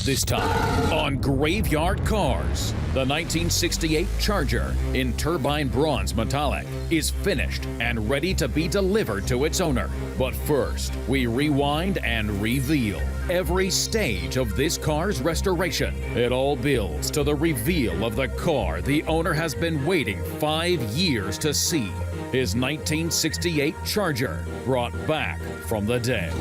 This time on Graveyard Carz, the 1968 Charger in Turbine Bronze Metallic is finished and ready to be delivered to its owner. But first, we rewind and reveal every stage of this car's restoration. It all builds to the reveal of the car the owner has been waiting 5 years to see. His 1968 Charger brought back from the dead.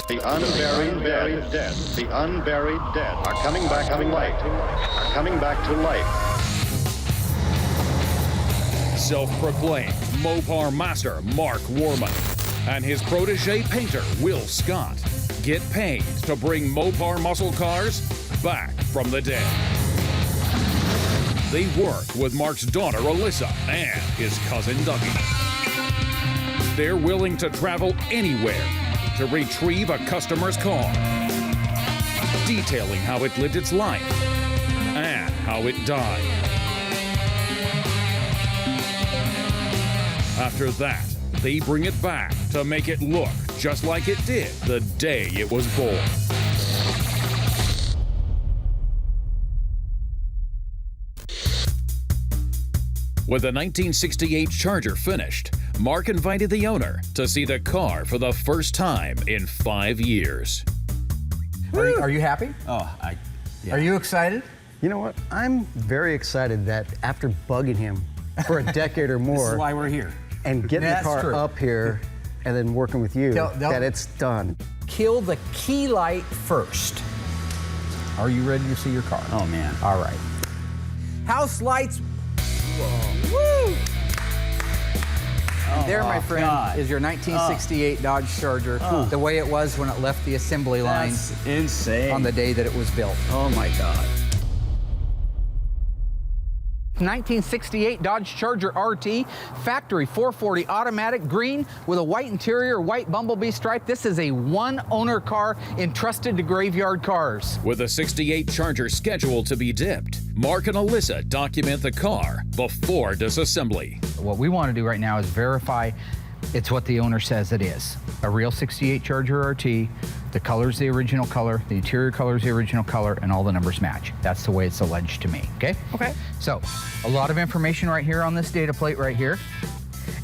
The unburied dead, the unburied dead are coming back to life, are coming back to life. Self-proclaimed Mopar master Mark Warman and his protege painter Will Scott get paid to bring Mopar muscle cars back from the dead. They work with Mark's daughter Alyssa and his cousin Dougie. They're willing to travel anywhere to retrieve a customer's car, detailing how it lived its life and how it died. After that, they bring it back to make it look just like it did the day it was born. With the 1968 Charger finished, Mark invited the owner to see the car for the first time in 5 years. Are you happy? Oh, yeah. Are you excited? You know what? I'm very excited that after bugging him for a decade or more, This is why we're here. and getting That's the car true. up here and then working with you, Don't- that it's done. Kill the key light first. Are you ready to see your car? Oh, man. All right. House lights. Woo! Oh, There, my friend, God. is your 1968 Dodge Charger, the way it was when it left the assembly line That's insane. on the day that it was built. Oh, my God. 1968 Dodge Charger RT, factory 440 automatic, green with a white interior, white bumblebee stripe. This is a one-owner car entrusted to Graveyard Carz. With the 68 Charger scheduled to be dipped, Mark and Alyssa document the car before disassembly. What we want to do right now is verify it's what the owner says it is. A real 68 Charger RT, the color's the original color, the interior color's the original color, and all the numbers match. That's the way it's alleged to me, okay? Okay. So, a lot of information right here on this data plate right here.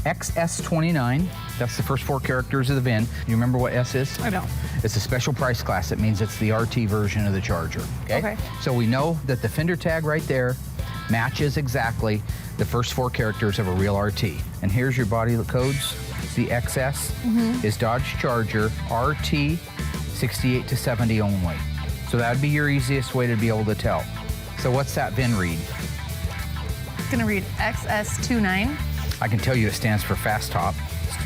XS29, that's the first 4 characters of the VIN. You remember what S is? I don't. It's a special price class. It means it's the RT version of the Charger, okay? Okay. So we know that the fender tag right there matches exactly the first 4 characters of a real RT. And here's your body codes. The XS is Dodge Charger RT 68 to 70 only. So that'd be your easiest way to be able to tell. So what's that VIN read? It's gonna read XS29. I can tell you it stands for Fast Top.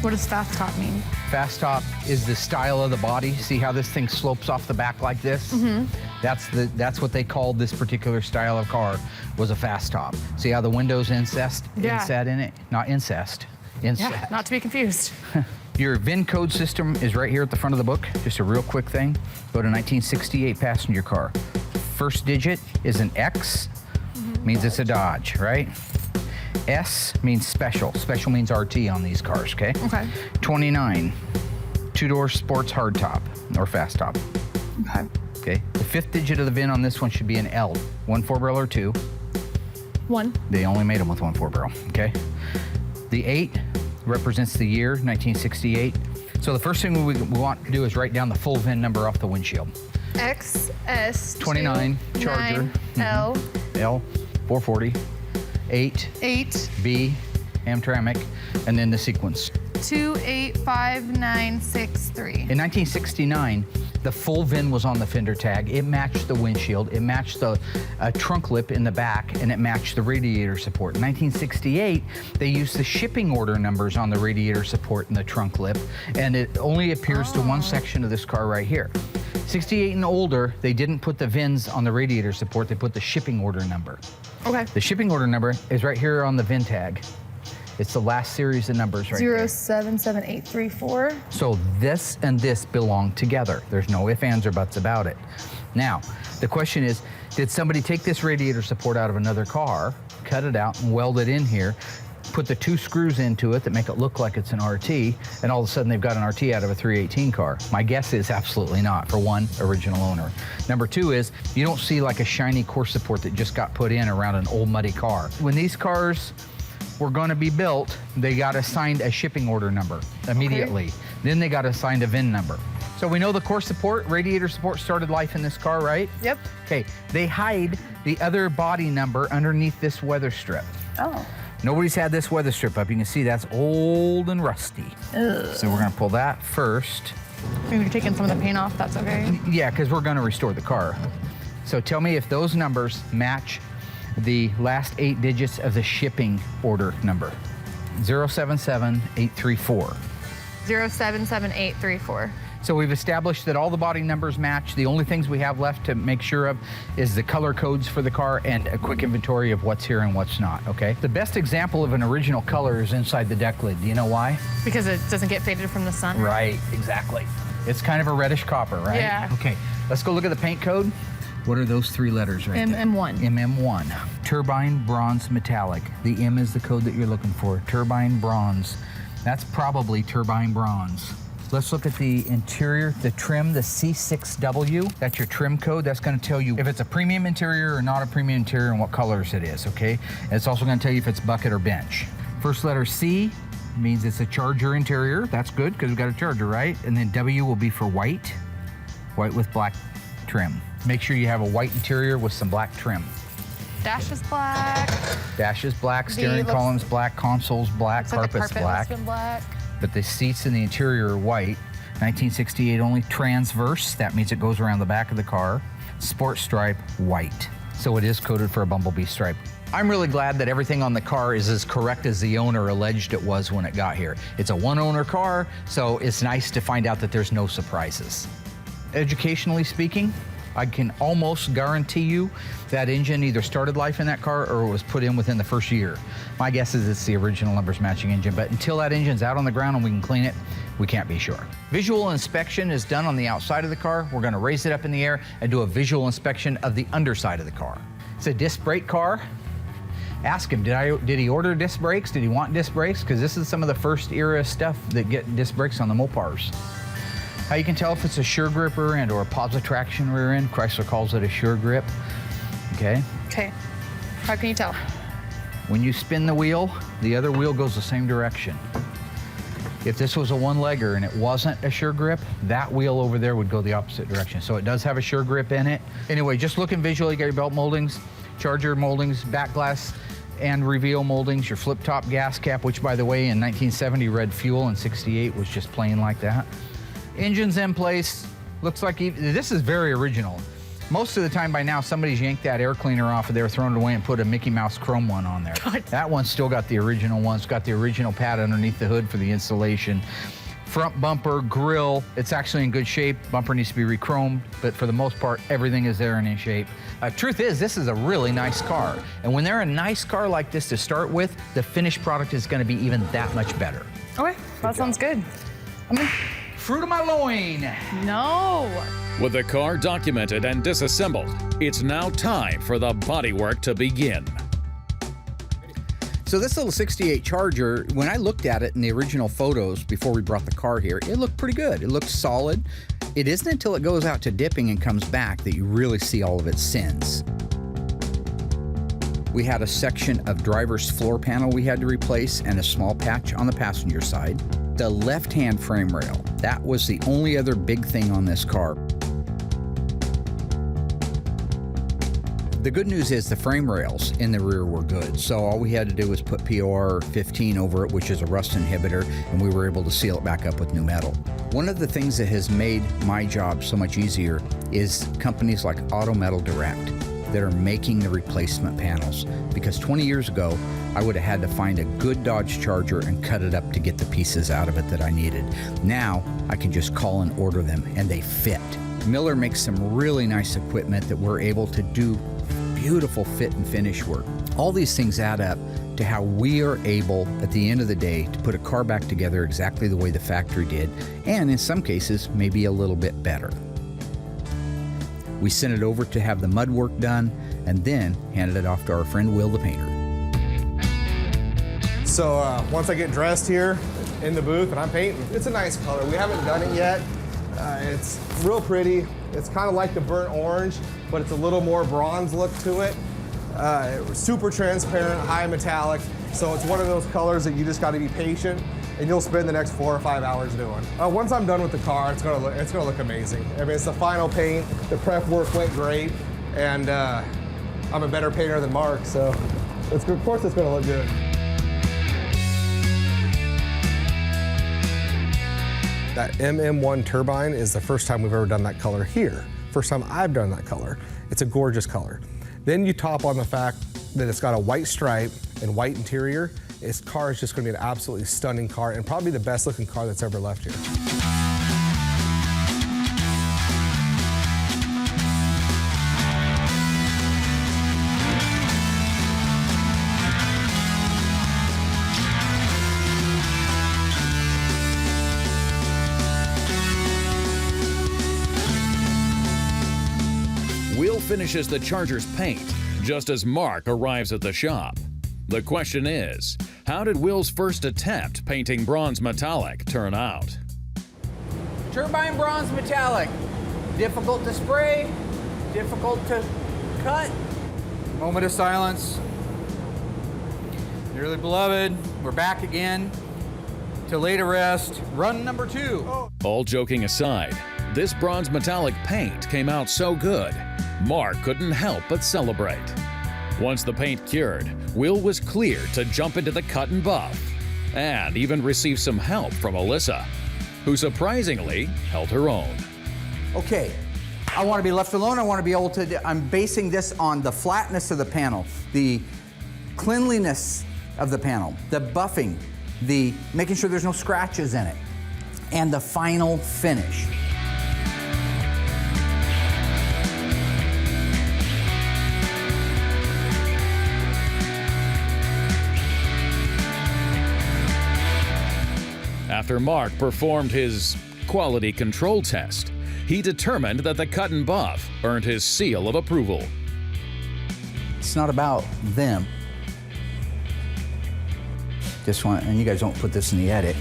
What does fast top mean? Fast Top is the style of the body. See how this thing slopes off the back like this? That's what they called this particular style of car, was a Fast Top. See how the windows inset in it? Not incest. Inset. Yeah, not to be confused. Your VIN code system is right here at the front of the book. Just a real quick thing. Go to 1968 passenger car. First digit is an X, means it's a Dodge, right? S means special. Special means RT on these cars, okay? Okay. 29, 2-door sports hardtop or fast top. Okay. Okay. The 5th digit of the VIN on this one should be an L. 1 4-barrel or 2. 1. They only made them with 1 4-barrel, okay? The 8 represents the year, 1968. So the first thing we want to do is write down the full VIN number off the windshield. XS 29 Charger. L L 440, 8 B Hamtramck, and then the sequence. 285963. In 1969, the full VIN was on the fender tag. It matched the windshield, it matched the trunk lip in the back, and it matched the radiator support. In 1968, they used the shipping order numbers on the radiator support and the trunk lip, and it only appears to one section of this car right here. 68 and older, they didn't put the VINs on the radiator support, they put the shipping order number. Okay. The shipping order number is right here on the VIN tag. It's the last series of numbers right there. 077834. So this and this belong together. There's no ifs, ands, or buts about it. Now, the question is, did somebody take this radiator support out of another car, cut it out, and weld it in here, put the 2 screws into it that make it look like it's an RT, and all of a sudden they've got an RT out of a 318 car? My guess is absolutely not, for one, original owner. Number 2 is, you don't see like a shiny core support that just got put in around an old muddy car. When these cars were gonna be built, they got assigned a shipping order number immediately. Okay. Then they got assigned a VIN number. So we know the core support, radiator support started life in this car, right? Yep. Okay, they hide the other body number underneath this weather strip. Oh. Nobody's had this weather strip up. You can see that's old and rusty. Ugh. So we're gonna pull that first. Maybe you're taking some of the paint off, that's okay. Yeah, because we're gonna restore the car. So tell me if those numbers match the last 8 digits of the shipping order number. 077834. 077834. So we've established that all the body numbers match. The only things we have left to make sure of is the color codes for the car and a quick inventory of what's here and what's not, okay? The best example of an original color is inside the deck lid. Do you know why? Because it doesn't get faded from the sun? Right, exactly. It's kind of a reddish copper, right? Yeah. Okay, let's go look at the paint code. What are those 3 letters right there? MM1. MM1. Turbine Bronze Metallic. The M is the code that you're looking for. Turbine Bronze. That's probably turbine bronze. Let's look at the interior, the trim, the C6W. That's your trim code. That's gonna tell you if it's a premium interior or not a premium interior and what colors it is, okay? And it's also gonna tell you if it's bucket or bench. First letter C means it's a Charger interior. That's good, because we've got a Charger, right? And then W will be for white. White with black trim. Make sure you have a white interior with some black trim. Dash is black. Dash is black, steering column's black, console's black, Looks like carpet's the carpet black. has been black. But the seats in the interior are white. 1968 only, transverse. That means it goes around the back of the car. Sport stripe, white. So it is coded for a bumblebee stripe. I'm really glad that everything on the car is as correct as the owner alleged it was when it got here. It's a one-owner car, so it's nice to find out that there's no surprises. Educationally speaking, I can almost guarantee you that engine either started life in that car or was put in within the first year. My guess is it's the original numbers matching engine, but until that engine's out on the ground and we can clean it, we can't be sure. Visual inspection is done on the outside of the car. We're gonna raise it up in the air and do a visual inspection of the underside of the car. It's a disc brake car. Ask him, did he order disc brakes? Did he want disc brakes? Because this is some of the first era stuff that get disc brakes on the Mopars. How you can tell if it's a sure grip rear end or a positive traction rear end. Chrysler calls it a sure grip. Okay. Okay. How can you tell? When you spin the wheel, the other wheel goes the same direction. If this was a one-legger and it wasn't a sure grip, that wheel over there would go the opposite direction. So it does have a sure grip in it. Anyway, just looking visually, you got your belt moldings, Charger moldings, back glass and reveal moldings, your flip-top gas cap, which by the way, in 1970 read fuel and 68 was just plain like that. Engine's in place. Looks like this is very original. Most of the time by now, somebody's yanked that air cleaner off of there, thrown it away, and put a Mickey Mouse chrome one on there. God. That one's still got the original one. It's got the original pad underneath the hood for the installation. Front bumper, grille, it's actually in good shape. Bumper needs to be re-chromed, but for the most part, everything is there and in shape. Truth is, this is a really nice car. And when they're a nice car like this to start with, the finished product is gonna be even that much better. Okay, that sounds good. Fruit of my loin. No. With the car documented and disassembled, it's now time for the bodywork to begin. So this little 68 Charger, when I looked at it in the original photos before we brought the car here, it looked pretty good. It looked solid. It isn't until it goes out to dipping and comes back that you really see all of its sins. We had a section of driver's floor panel we had to replace and a small patch on the passenger side. The left-hand frame rail, that was the only other big thing on this car. The good news is the frame rails in the rear were good, so all we had to do was put POR 15 over it, which is a rust inhibitor, and we were able to seal it back up with new metal. One of the things that has made my job so much easier is companies like Auto Metal Direct that are making the replacement panels, because 20 years ago, I would have had to find a good Dodge Charger and cut it up to get the pieces out of it that I needed. Now, I can just call and order them, and they fit. Miller makes some really nice equipment that we're able to do beautiful fit and finish work. All these things add up to how we are able, at the end of the day, to put a car back together exactly the way the factory did, and in some cases, maybe a little bit better. We sent it over to have the mud work done, and then handed it off to our friend Will the painter. So once I get dressed here in the booth and I'm painting, it's a nice color. We haven't done it yet. It's real pretty. It's kind of like the burnt orange, but it's a little more bronze look to it. Super transparent, high metallic. So it's one of those colors that you just got to be patient, and you'll spend the next 4 or 5 hours doing. Once I'm done with the car, it's gonna look amazing. I mean, it's the final paint. The prep work went great, and I'm a better painter than Mark, so of course it's gonna look good. That MM1 Turbine is the first time we've ever done that color here. First time I've done that color. It's a gorgeous color. Then you top on the fact that it's got a white stripe and white interior. This car is just gonna be an absolutely stunning car and probably the best looking car that's ever left here. Will finishes the Charger's paint just as Mark arrives at the shop. The question is, how did Will's first attempt painting bronze metallic turn out? Turbine Bronze Metallic. Difficult to spray, difficult to cut. Moment of silence. Dearly beloved, we're back again to lay to rest. Run number 2. All joking aside, this bronze metallic paint came out so good, Mark couldn't help but celebrate. Once the paint cured, Will was cleared to jump into the cut and buff, and even received some help from Alyssa, who surprisingly held her own. Okay, I want to be left alone. I want to be able to, I'm basing this on the flatness of the panel, the cleanliness of the panel, the buffing, the making sure there's no scratches in it, and the final finish. After Mark performed his quality control test, he determined that the cut and buff earned his seal of approval. It's not about them. Just want, and you guys don't put this in the edit.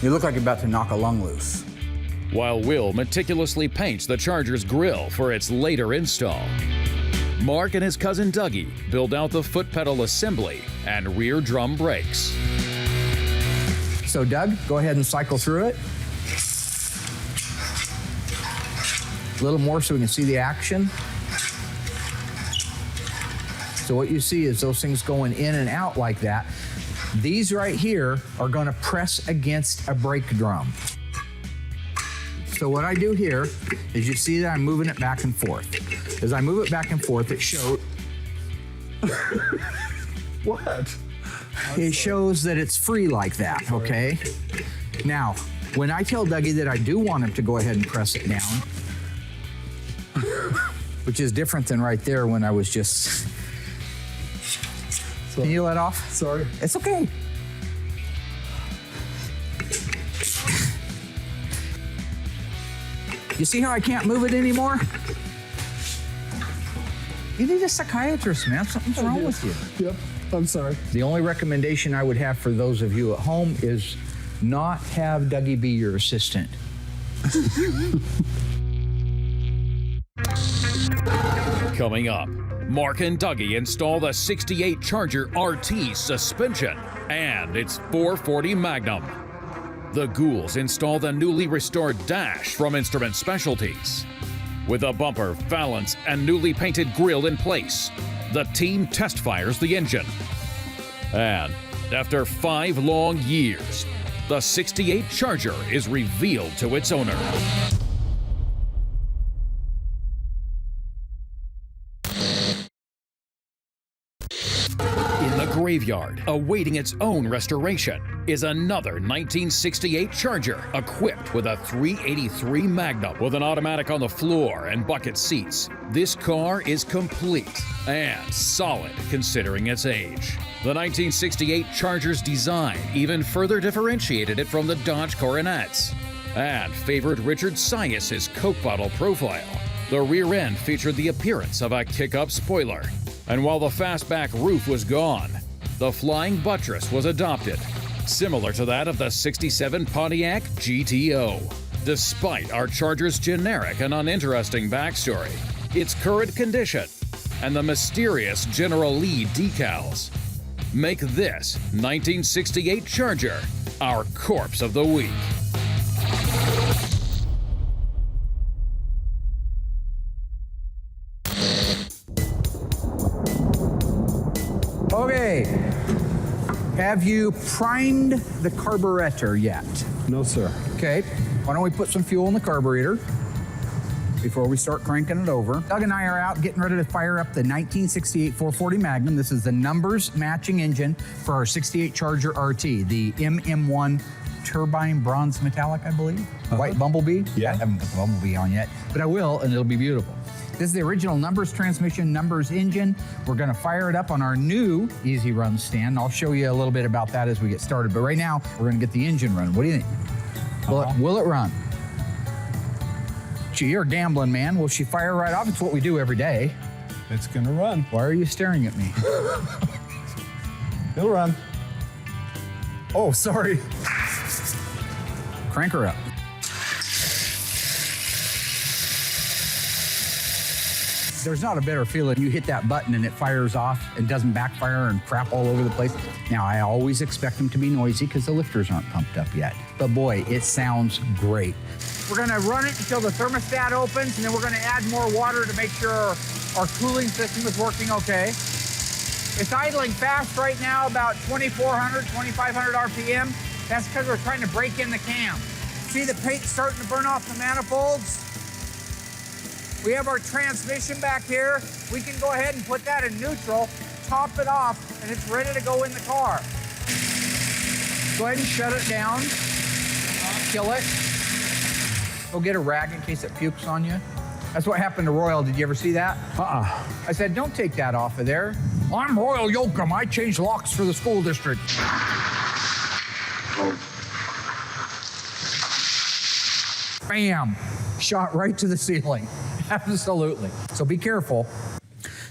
You look like you're about to knock a lung loose. While Will meticulously paints the Charger's grille for its later install, Mark and his cousin Dougie build out the foot pedal assembly and rear drum brakes. So Doug, go ahead and cycle through it. A little more so we can see the action. So what you see is those things going in and out like that. These right here are gonna press against a brake drum. So what I do here is you see that I'm moving it back and forth. As I move it back and forth, it shows. What? It shows that it's free like that, okay? Now, when I tell Dougie that I do want him to go ahead and press it down, which is different than right there when I was just. Sorry. Can you let off? Sorry. It's okay. You see how I can't move it anymore? You need a psychiatrist, man. Something's wrong with you. Yep, I'm sorry. The only recommendation I would have for those of you at home is not have Dougie be your assistant. Coming up, Mark and Dougie install the 68 Charger RT suspension and its 440 Magnum. The Ghouls install the newly restored dash from Instrument Specialties. With a bumper, valance, and newly painted grille in place, the team test fires the engine. And after 5 long years, the 68 Charger is revealed to its owner. In the graveyard, awaiting its own restoration, is another 1968 Charger equipped with a 383 Magnum with an automatic on the floor and bucket seats. This car is complete and solid considering its age. The 1968 Charger's design even further differentiated it from the Dodge Coronets and favored Richard Sias's Coke bottle profile. The rear end featured the appearance of a kick-up spoiler, And while the fastback roof was gone, the flying buttress was adopted, similar to that of the '67 Pontiac GTO. Despite our Charger's generic and uninteresting backstory, its current condition, and the mysterious General Lee decals, make this 1968 Charger our corpse of the week. Okay. Have you primed the carburetor yet? No, sir. Okay. Why don't we put some fuel in the carburetor before we start cranking it over? Doug and I are out getting ready to fire up the 1968 440 Magnum. This is the numbers matching engine for our 68 Charger RT, the MM1 Turbine Bronze Metallic, I believe. White Bumblebee. Yeah. I haven't put the Bumblebee on yet, but I will, and it'll be beautiful. This is the original numbers transmission, numbers engine. We're gonna fire it up on our new Easy Run stand. I'll show you a little bit about that as we get started, but right now, we're gonna get the engine running. What do you think? Will it run? Gee, you're a gambling man. Will she fire right off? It's what we do every day. It's gonna run. Why are you staring at me? It'll run. Oh, sorry. Crank her up. There's not a better feeling. You hit that button and it fires off and doesn't backfire and crap all over the place. Now, I always expect them to be noisy because the lifters aren't pumped up yet. But boy, it sounds great. We're gonna run it until the thermostat opens, and then we're gonna add more water to make sure our cooling system is working okay. It's idling fast right now, about 2,400, 2,500 RPM. That's because we're trying to break in the cam. See the paint starting to burn off the manifolds? We have our transmission back here. We can go ahead and put that in neutral, top it off, and it's ready to go in the car. Go ahead and shut it down. Kill it. Go get a rag in case it pukes on you. That's what happened to Royal. Did you ever see that? I said, don't take that off of there. I'm Royal Yoakum. I change locks for the school district. Bam! Shot right to the ceiling. Absolutely. So be careful.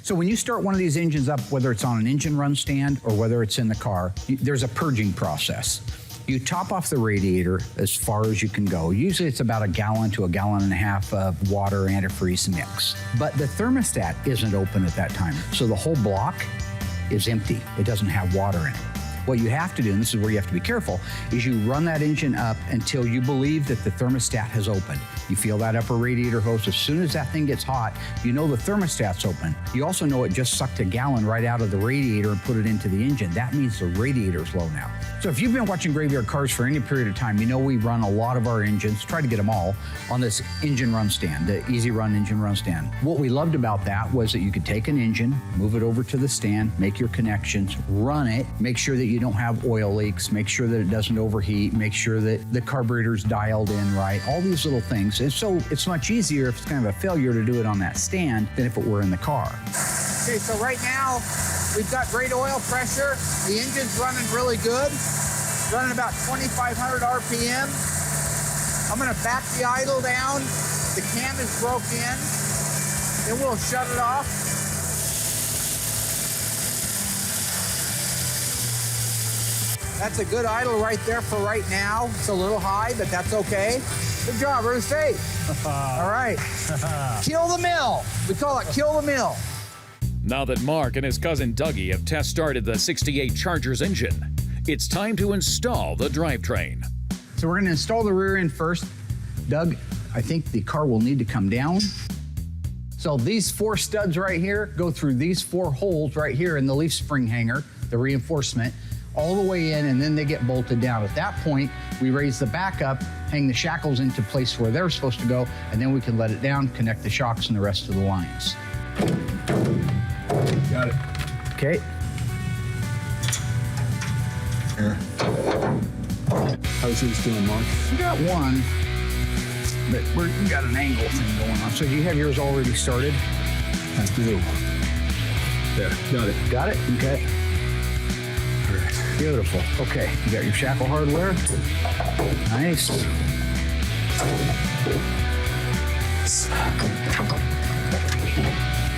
So when you start one of these engines up, whether it's on an engine run stand or whether it's in the car, there's a purging process. You top off the radiator as far as you can go. Usually it's about 1 gallon to 1.5 gallons of water antifreeze mix. But the thermostat isn't open at that time. So the whole block is empty. It doesn't have water in it. What you have to do, and this is where you have to be careful, is you run that engine up until you believe that the thermostat has opened. You feel that upper radiator hose. As soon as that thing gets hot, you know the thermostat's open. You also know it just sucked 1 gallon right out of the radiator and put it into the engine. That means the radiator's low now. So if you've been watching Graveyard Cars for any period of time, you know we run a lot of our engines, try to get them all, on this engine run stand, the Easy Run engine run stand. What we loved about that was that you could take an engine, move it over to the stand, make your connections, run it, make sure that you don't have oil leaks, make sure that it doesn't overheat, make sure that the carburetor's dialed in right, all these little things. And so it's much easier if it's kind of a failure to do it on that stand than if it were in the car. Okay, so right now, we've got great oil pressure. The engine's running really good, running about 2,500 RPM. I'm gonna back the idle down. The cam is broke in. Then we'll shut it off. That's a good idle right there for right now. It's a little high, but that's okay. Good job, we're safe. All right, kill the mill. We call it kill the mill. Now that Mark and his cousin Dougie have test started the '68 Charger's engine, it's time to install the drivetrain. So we're gonna install the rear end first. Doug, I think the car will need to come down. So these 4 studs right here go through these 4 holes right here in the leaf spring hanger, the reinforcement, all the way in, and then they get bolted down. At that point, we raise the back up, hang the shackles into place where they're supposed to go, and then we can let it down, connect the shocks and the rest of the lines. Got it. Okay. Here. How's yours doing, Mark? We got one, but we got an angle thing going on. So do you have yours already started? I do. There, got it. Got it? Okay. All right. Beautiful. Okay, you got your shackle hardware. Nice.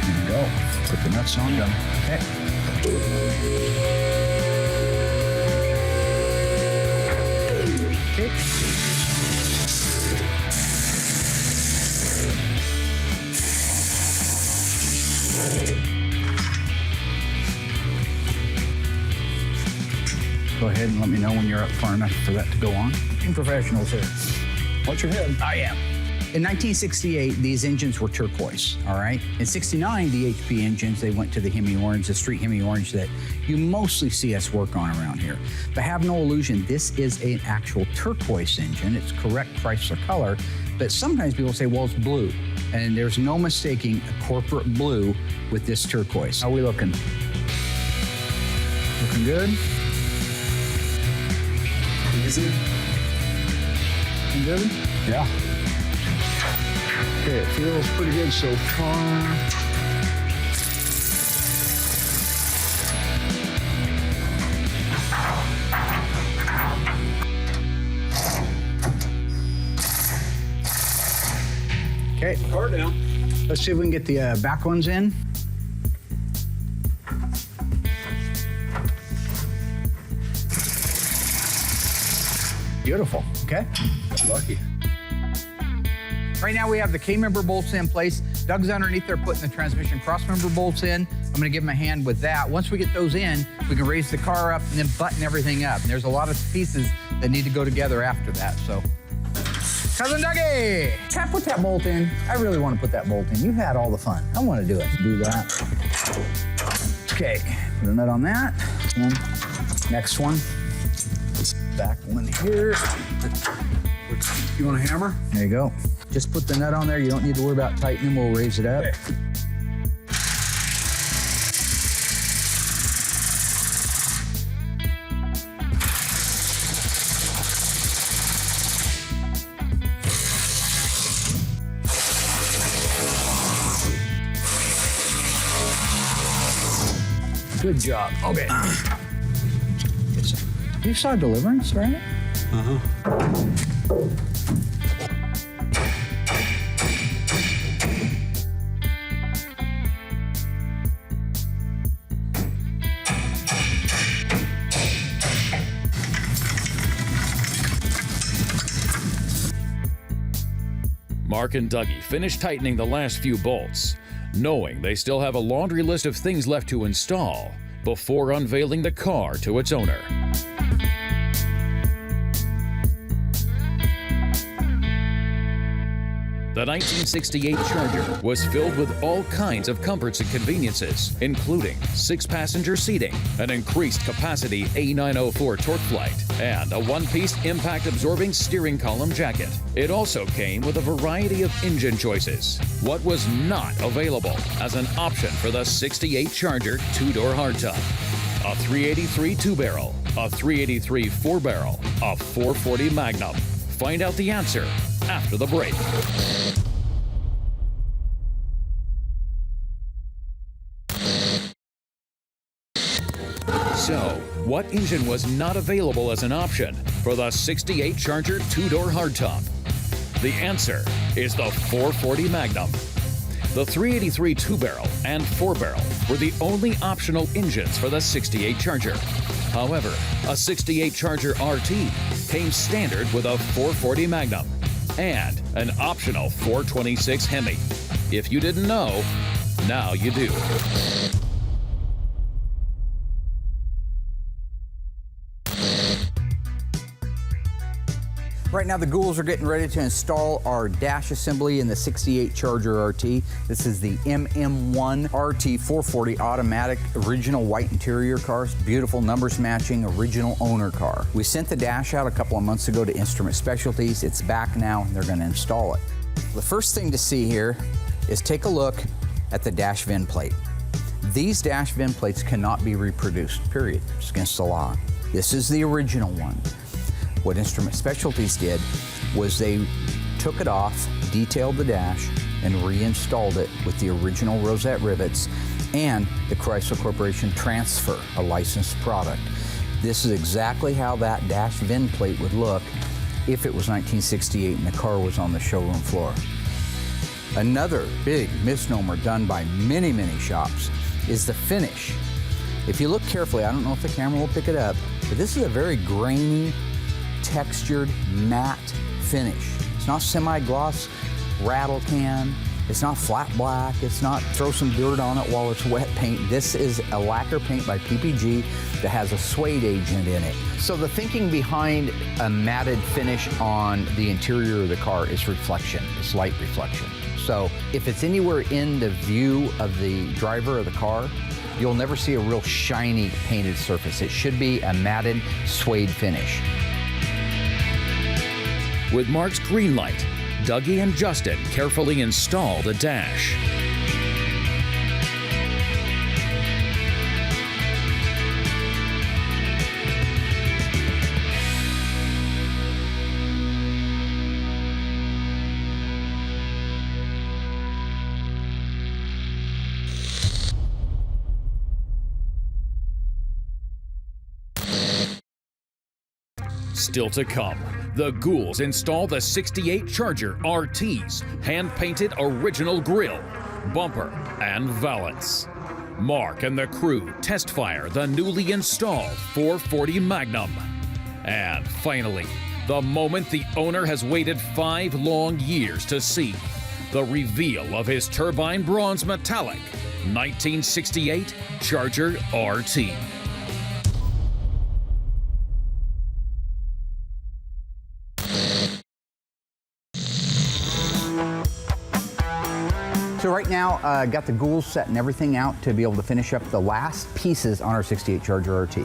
And go. Put the nuts on. Okay. Okay. Go ahead and let me know when you're up far enough for that to go on. Being professionals here. Watch your head. I am. In 1968, these engines were turquoise, all right? In 69, the HP engines, they went to the Hemi Orange, the street Hemi Orange that you mostly see us work on around here. But have no illusion, this is an actual turquoise engine. It's correct Chrysler color, but sometimes people say, well, it's blue. And there's no mistaking a corporate blue with this turquoise. How are we looking? Looking good? Easy. Looking good? Yeah. Okay, it feels pretty good so far. Okay. Car down. Let's see if we can get the back ones in. Beautiful, okay? Lucky. Right now we have the K-member bolts in place. Doug's underneath there putting the transmission cross-member bolts in. I'm gonna give him a hand with that. Once we get those in, we can raise the car up and then button everything up. And there's a lot of pieces that need to go together after that, so. Cousin Dougie! Can I put that bolt in? I really want to put that bolt in. You had all the fun. I want to do it. Do that. Okay, put a nut on that. And next one. Back one here. You want a hammer? There you go. Just put the nut on there. You don't need to worry about tightening. We'll raise it up. Okay. Good job. Okay. You saw Deliverance, right? Mark and Dougie finish tightening the last few bolts, knowing they still have a laundry list of things left to install before unveiling the car to its owner. The 1968 Charger was filled with all kinds of comforts and conveniences, including 6-passenger seating, an increased capacity A904 torque flight, and a one-piece impact-absorbing steering column jacket. It also came with a variety of engine choices. What was not available as an option for the 68 Charger 2-door hardtop? A 383 2-barrel, a 383 4-barrel, a 440 Magnum. Find out the answer after the break. So, what engine was not available as an option for the 68 Charger 2-door hardtop? The answer is the 440 Magnum. The 383 2-barrel and 4-barrel were the only optional engines for the 68 Charger. However, a 68 Charger RT came standard with a 440 Magnum and an optional 426 Hemi. If you didn't know, now you do. Right now, the ghouls are getting ready to install our dash assembly in the 68 Charger RT. This is the MM1 RT 440 automatic, original white interior car. Beautiful numbers matching, original owner car. We sent the dash out a couple of months ago to Instrument Specialties. It's back now, and they're gonna install it. The first thing to see here is take a look at the dash VIN plate. These dash VIN plates cannot be reproduced, period. It's against the law. This is the original one. What Instrument Specialties did was they took it off, detailed the dash, and reinstalled it with the original rosette rivets and the Chrysler Corporation transfer, a licensed product. This is exactly how that dash VIN plate would look if it was 1968 and the car was on the showroom floor. Another big misnomer done by many, many shops is the finish. If you look carefully, I don't know if the camera will pick it up, but this is a very grainy, textured, matte finish. It's not semi-gloss rattle can. It's not flat black. It's not throw some dirt on it while it's wet paint. This is a lacquer paint by PPG that has a suede agent in it. So the thinking behind a matted finish on the interior of the car is reflection, it's light reflection. So if it's anywhere in the view of the driver of the car, you'll never see a real shiny painted surface. It should be a matted suede finish. With Mark's green light, Dougie and Justin carefully install the dash. Still to come, the Ghouls install the 68 Charger RT's hand-painted original grille, bumper, and valance. Mark and the crew test fire the newly installed 440 Magnum. And finally, the moment the owner has waited 5 long years to see, the reveal of his Turbine Bronze Metallic 1968 Charger RT. So right now, got the Ghouls setting everything out to be able to finish up the last pieces on our 68 Charger RT.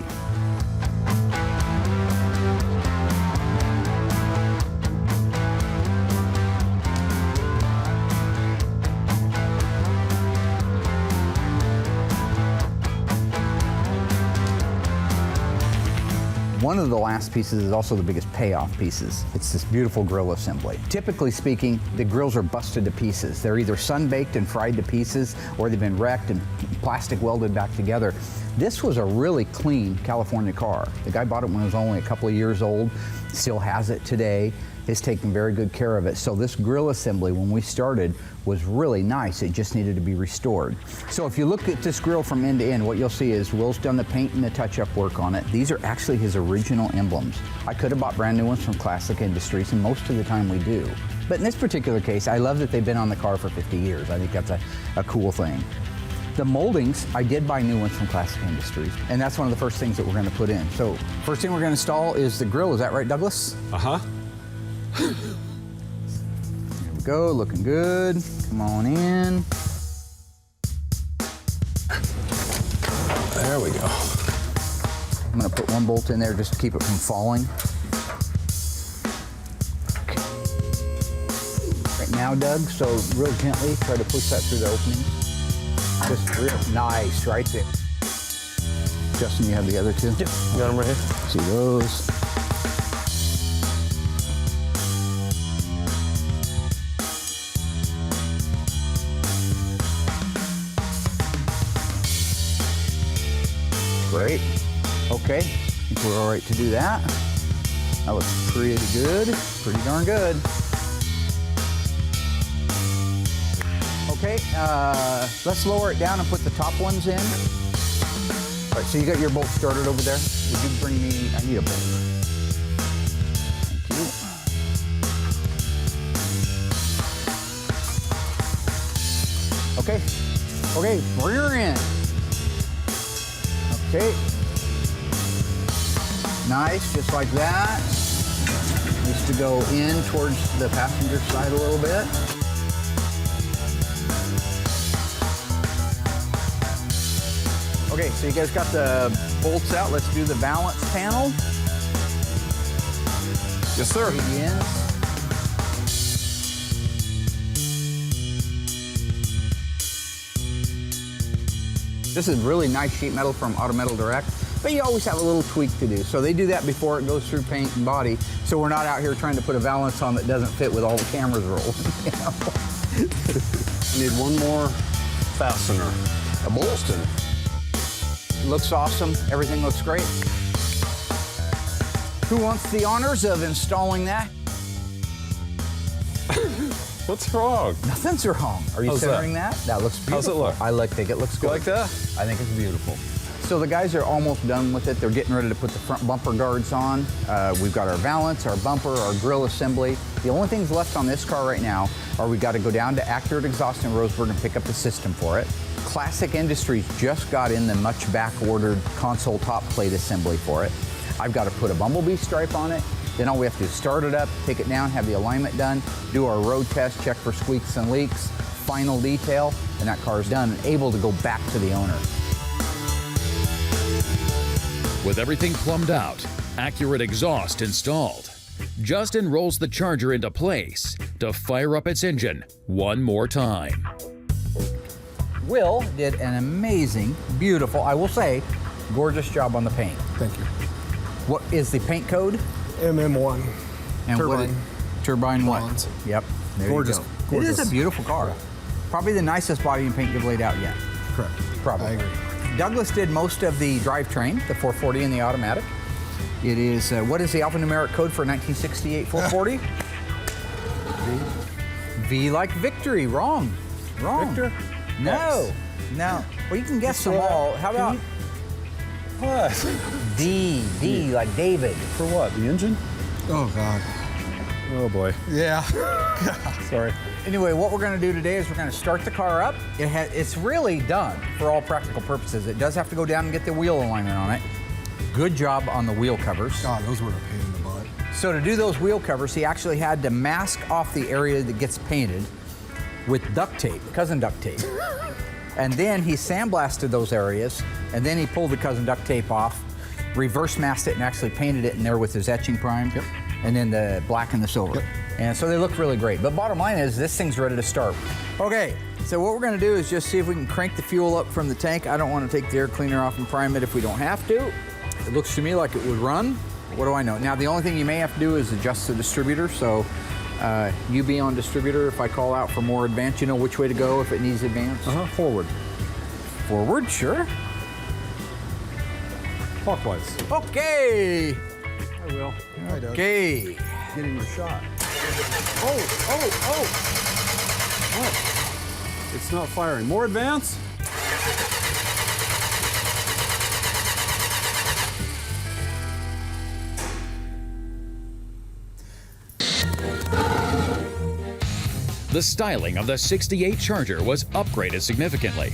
One of the last pieces is also the biggest payoff pieces. It's this beautiful grill assembly. Typically speaking, the grills are busted to pieces. They're either sun-baked and fried to pieces, or they've been wrecked and plastic welded back together. This was a really clean California car. The guy bought it when it was only a couple of years old, still has it today, is taking very good care of it. So this grill assembly, when we started, was really nice. It just needed to be restored. So if you look at this grill from end to end, what you'll see is Will's done the paint and the touch-up work on it. These are actually his original emblems. I could have bought brand new ones from Classic Industries, and most of the time we do. But in this particular case, I love that they've been on the car for 50 years. I think that's a cool thing. The moldings, I did buy new ones from Classic Industries, and that's one of the first things that we're gonna put in. So first thing we're gonna install is the grill. Is that right, Douglas? Uh-huh. Here we go, looking good. Come on in. There we go. I'm gonna put one bolt in there just to keep it from falling. Okay. Right now, Doug, so real gently, try to push that through the opening. Just real nice, right there. Justin, you have the other two? Yep, got them right here. See those. Great. Okay, I think we're all right to do that. That looks pretty good, pretty darn good. Okay, let's lower it down and put the top ones in. All right, so you got your bolt started over there. Would you bring me, I need a bolt. Thank you. Okay, okay, bring her in. Okay. Nice, just like that. Needs to go in towards the passenger side a little bit. Okay, so you guys got the bolts out. Let's do the balance panel. Yes, sir. This is really nice sheet metal from Auto Metal Direct, but you always have a little tweak to do. So they do that before it goes through paint and body, so we're not out here trying to put a valance on that doesn't fit with all the cameras rolled. You know? Need one more fastener. A bolster. Looks awesome. Everything looks great. Who wants the honors of installing that? What's wrong? Nothing's wrong. Are you How's centering that? That looks beautiful. How's it look? I think it looks good. like that? I think it's beautiful. So the guys are almost done with it. They're getting ready to put the front bumper guards on. We've got our valance, our bumper, our grille assembly. The only things left on this car right now are we got to go down to Accurate Exhaust in Roseburg and pick up the system for it. Classic Industries just got in the much back-ordered console top plate assembly for it. I've got to put a bumblebee stripe on it. Then all we have to do is start it up, take it down, have the alignment done, do our road test, check for squeaks and leaks, final detail, and that car is done and able to go back to the owner. With everything plumbed out, Accurate Exhaust installed, Justin rolls the Charger into place to fire up its engine one more time. Will did an amazing, beautiful, I will say, gorgeous job on the paint. Thank you. What is the paint code? MM1 And Turbine Turbine what? Bronze. Yep. There Gorgeous. You go. Gorgeous. It is a beautiful car. Probably the nicest body and paint you've laid out yet. Correct. Probably. I agree. Douglas did most of the drivetrain, the 440 and the automatic. It is, what is the alphanumeric code for 1968 440? V like victory. Wrong. Wrong. Victor? No. No. Well, you can guess them all. How about What? D like David? For what? The engine? Oh, God. Oh boy. Yeah. Sorry. Anyway, what we're going to do today is we're going to start the car up. It's really done for all practical purposes. It does have to go down and get the wheel alignment on it. Good job on the wheel covers. God, those were a pain in the butt. So to do those wheel covers, he actually had to mask off the area that gets painted with duct tape, cousin duct tape. And then he sandblasted those areas, and then he pulled the cousin duct tape off, reverse masked it, and actually painted it in there with his etching prime. Yep. And then the black and the silver. Yep. And so they look really great. But bottom line is, this thing's ready to start. Okay, so what we're gonna do is just see if we can crank the fuel up from the tank. I don't wanna take the air cleaner off and prime it if we don't have to. It looks to me like it would run. What do I know? Now, the only thing you may have to do is adjust the distributor. So you be on distributor. If I call out for more advance, you know which way to go if it needs advance. Forward. Forward, sure. Clockwise. Okay. I will. Okay. Getting your shot. Oh. What? It's not firing. More advance? The styling of the 68 Charger was upgraded significantly.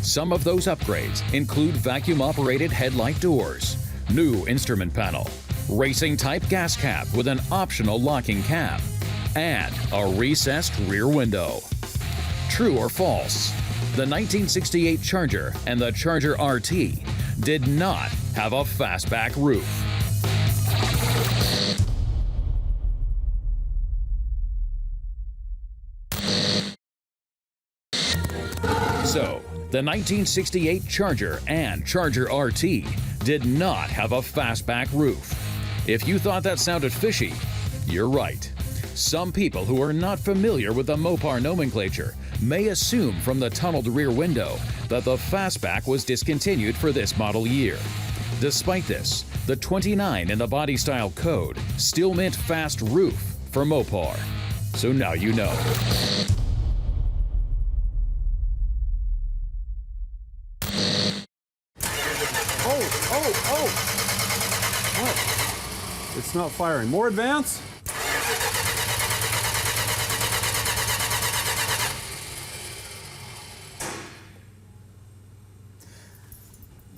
Some of those upgrades include vacuum-operated headlight doors, new instrument panel, racing-type gas cap with an optional locking cap, and a recessed rear window. True or false? The 1968 Charger and the Charger RT did not have a fastback roof. So, the 1968 Charger and Charger RT did not have a fastback roof. If you thought that sounded fishy, you're right. Some people who are not familiar with the Mopar nomenclature may assume from the tunneled rear window that the fastback was discontinued for this model year. Despite this, the 29 in the body style code still meant fast roof for Mopar. So now you know. What? It's not firing. More advance?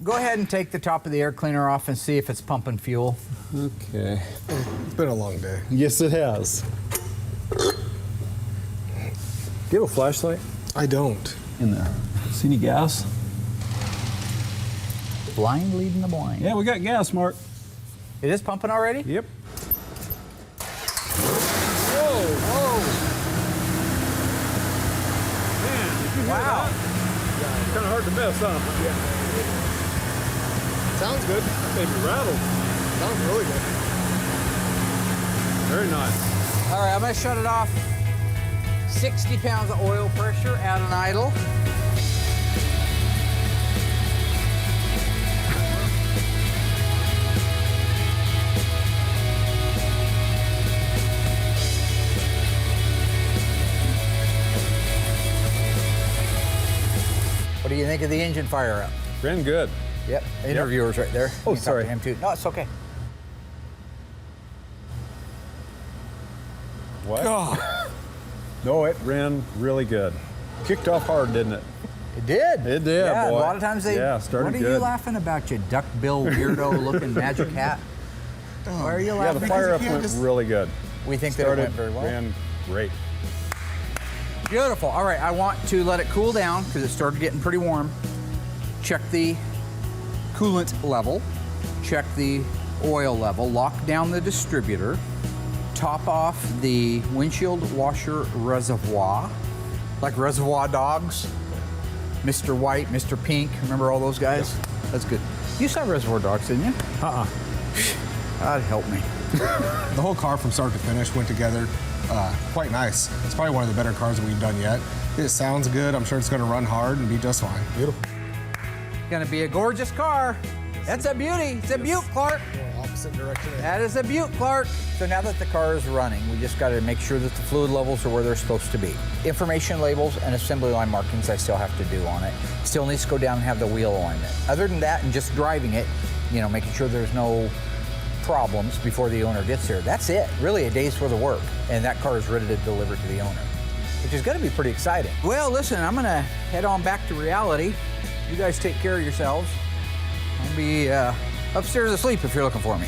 Go ahead and take the top of the air cleaner off and see if it's pumping fuel. Okay. It's been a long day. Yes, it has. Do you have a flashlight? I don't. In there. See any gas? Blind leading the blind. Yeah, we got gas, Mark. It is pumping already? Yep. Wow. It's kind of hard to miss, huh? Sounds good. Maybe rattled. Sounds really good. Very nice. All right, I'm gonna shut it off. 60 pounds of oil pressure at an idle. What do you think of the engine fire up? Ran good. Yep, interviewer's right there. Oh, You can talk sorry. to him too. No, it's okay. What? No, it ran really good. Kicked off hard, didn't it? It did. It did, Yeah, boy. a lot of times they. started What are good. you laughing about, you duck bill weirdo looking magic hat? Why are you Yeah, laughing? the fire up went really good. We think that it Started, went very well. ran great. Beautiful. All right, I want to let it cool down because it started getting pretty warm. Check the coolant level. Check the oil level. Lock down the distributor. Top off the windshield washer reservoir, like Reservoir Dogs. Mr. White, Mr. Pink, remember all those guys? That's good. You saw Reservoir Dogs, didn't you? That'd help me. The whole car from start to finish went together quite nice. It's probably one of the better cars that we've done yet. It sounds good. I'm sure it's going to run hard and be just fine. Beautiful. Gonna be a gorgeous car. That's a beauty. It's a beaut, Clark. Opposite direction. That is a beaut, Clark. So now that the car is running, we just got to make sure that the fluid levels are where they're supposed to be. Information labels and assembly line markings I still have to do on it. Still needs to go down and have the wheel alignment. Other than that, and just driving it, you know, making sure there's no problems before the owner gets here. That's it. Really a day's worth of work. And that car is ready to deliver to the owner, which is going to be pretty exciting. Well, listen, I'm going to head on back to reality. You guys take care of yourselves. I'll be upstairs asleep if you're looking for me.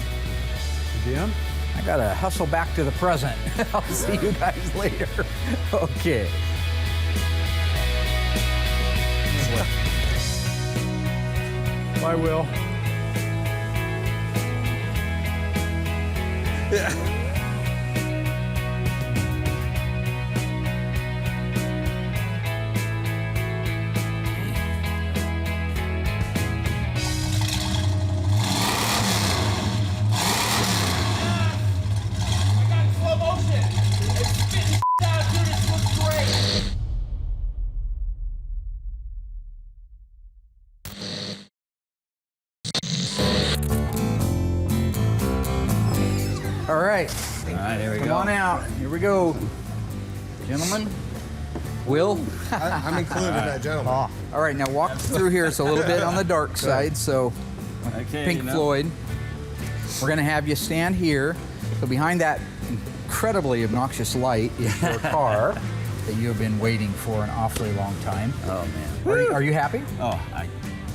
Jim? I gotta hustle back to the present. I'll see you guys later. Okay. Bye, Will. All right. All right, here we Come go. on out. Here we go. Gentlemen. Will? I'm included in that, gentleman. All right, now walk through here. It's a little bit on the dark side, so Okay, Pink you know. Floyd. We're gonna have you stand here. So behind that incredibly obnoxious light is your car that you have been waiting for an awfully long time. Oh, man. Are you happy? Oh,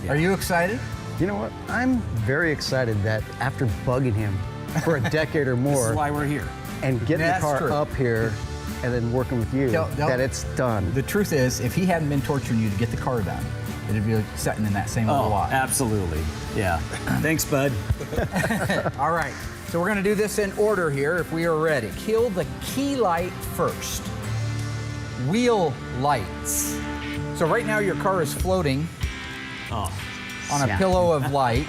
yeah. Are you excited? You know what? I'm very excited that after bugging him for a decade or This more is why we're here. and getting That's the car true. up here and then working with you, that it's done. The truth is, if he hadn't been torturing you to get the car done, it'd be like sitting in that same little Oh, lot. absolutely. Yeah. Thanks, bud. All right, so we're gonna do this in order here if we are ready. Kill the key light first. Wheel lights. So right now your car is floating Oh, on a pillow of light.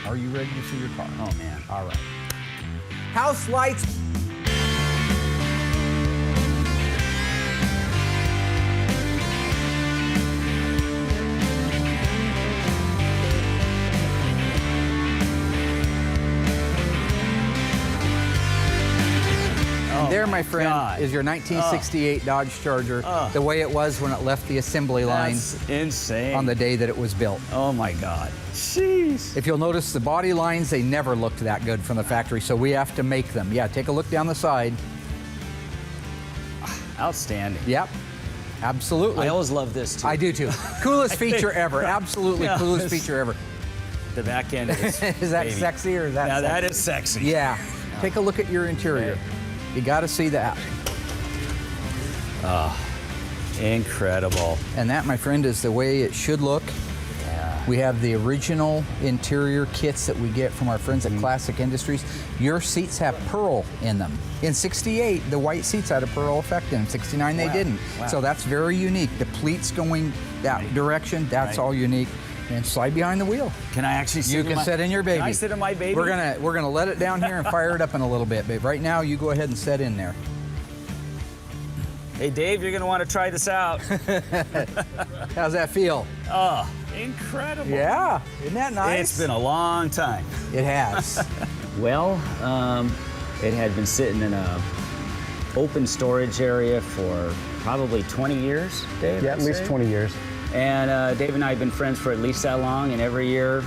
Are you ready to see your car? oh man. All right. House lights. There, my friend, God. is your 1968 Dodge Charger, the way it was when it left the assembly line That's insane. on the day that it was built. Oh my God. Jeez. If you'll notice, the body lines, they never looked that good from the factory, so we have to make them. Yeah, take a look down the side. Outstanding. Yep, absolutely. I always love this too. I do too. Coolest feature ever. Absolutely Yeah, coolest it's- feature ever. The back end is. Is that baby. sexy or is that Yeah, sexy? that is sexy. Yeah. Take a look at your interior. You got to see that. Incredible. And that, my friend, is the way it should look. Yeah. We have the original interior kits that we get from our friends at Classic Industries. Your seats have pearl in them. In 68, the white seats had a pearl effect in them. 69, they Wow. didn't. Wow. So that's very unique. The pleats going that direction, that's Right. all unique. And slide behind the wheel. Can I actually sit You in can my, sit in your baby. Can I sit in my baby? We're gonna let it down here and fire it up in a little bit, but right now you go ahead and sit in there. Hey, Dave, you're going to want to try this out. How's that feel? Oh, incredible. Yeah, isn't that nice? It's been a long time. It has. Well, it had been sitting in a open storage area for probably 20 years, Dave? Yeah, at I'd least say. 20 years. And Dave and I have been friends for at least that long, and every year,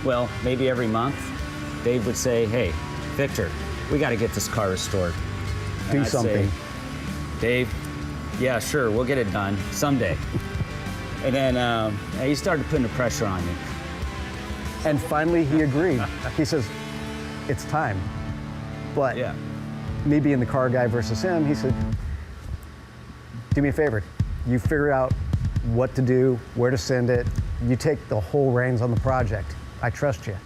well, maybe every month, Dave would say, hey, Victor, we got to get this car restored. And Do I'd something. say, Dave, yeah, sure, we'll get it done someday. And then he started putting the pressure on me. And finally, he agreed. He says, it's time. But Yeah. me being the car guy versus him, he said, do me a favor. You figure out what to do, where to send it. You take the whole reins on the project. I trust you.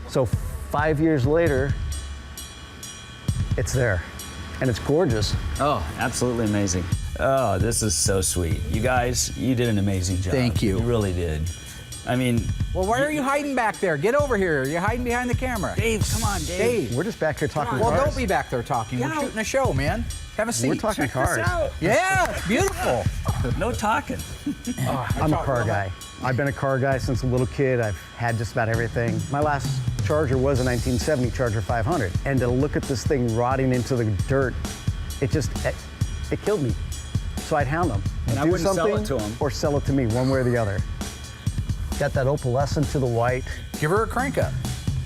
So 5 years later, it's there. And it's gorgeous. Oh, absolutely amazing. Oh, this is so sweet. You guys, you did an amazing job. Thank you. You really did. I mean, Well, why are you hiding back there? Get over here. You're hiding behind the camera. Dave, come on, Dave. We're just back here talking Well, cars. don't be back there talking. We're Yeah. shooting a show, man. Have a seat. We're talking cars. Yeah, it's beautiful. No talking. I'm a car guy. I've been a car guy since a little kid. I've had just about everything. My last Charger was a 1970 Charger 500. And to look at this thing rotting into the dirt, it killed me. So I'd hound them. And I Do wouldn't sell it something to 'em. or sell it to me, one way or the other. Got that opalescent to the white. Give her a crank up.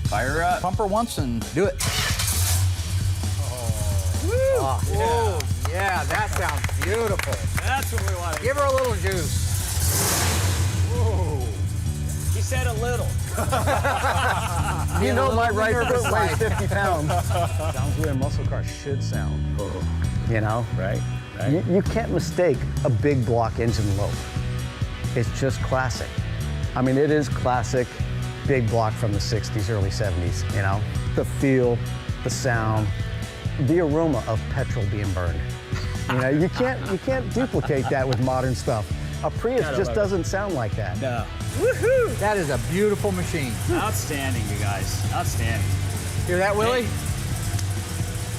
Fire her up. Pump her once and do it. Oh, whoa, yeah, that sounds beautiful. That's what we want. Give her a little juice. He said a little. You know, my right nervous foot weighs side. 50 pounds. Sounds the way a muscle car should sound. You know? Right, right. You can't mistake a big block engine lope. It's just classic. I mean, it is classic big block from the 60s, early 70s, you know? The feel, the sound, the aroma of petrol being burned. You know, you can't duplicate that with modern stuff. A Prius just doesn't sound like that. No. Woohoo! That is a beautiful machine. Outstanding, you guys. Outstanding. Hear that, Willie?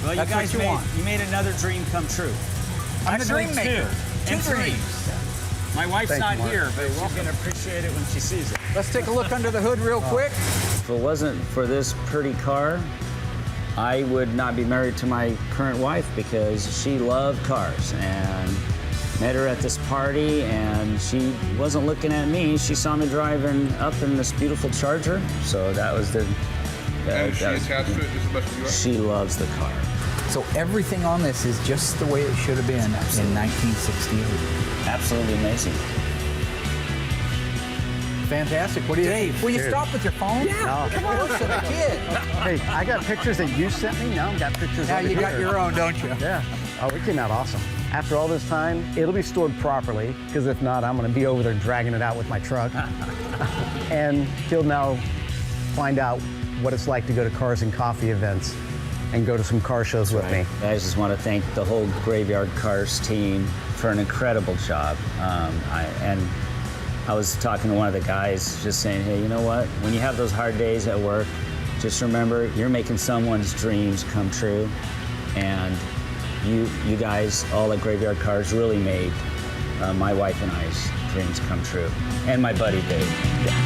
Well, That's you guys what you want. made another dream come true. I'm the Actually, dream maker. two. And three. My wife's Thank you, not Mark. here, but she's gonna appreciate it when she sees it. Let's take a look under the hood real quick. If it wasn't for this pretty car, I would not be married to my current wife because she loved cars, and met her at this party and she wasn't looking at me. She saw me driving up in this beautiful Charger, so that was the... And she attached to it just as much as you are? She loves the car. So everything on this is just the way it should have been in 1968. Absolutely amazing. Fantastic. What do you Dave. Will you stop with your phone? No. Come on, listen, a kid. Hey, I got pictures that you sent me. Now I've got pictures Now over you got here. your own, don't you? Yeah. Oh, it came out awesome. After all this time, it'll be stored properly, because if not, I'm going to be over there dragging it out with my truck. And he'll now find out what it's like to go to Cars and Coffee events and go to some car shows with me. I just want to thank the whole Graveyard Cars team for an incredible job. I was talking to one of the guys just saying, hey, you know what? When you have those hard days at work, just remember you're making someone's dreams come true. And you guys, all at Graveyard Cars, really made my wife and I's dreams come true. And my buddy Dave. Yeah.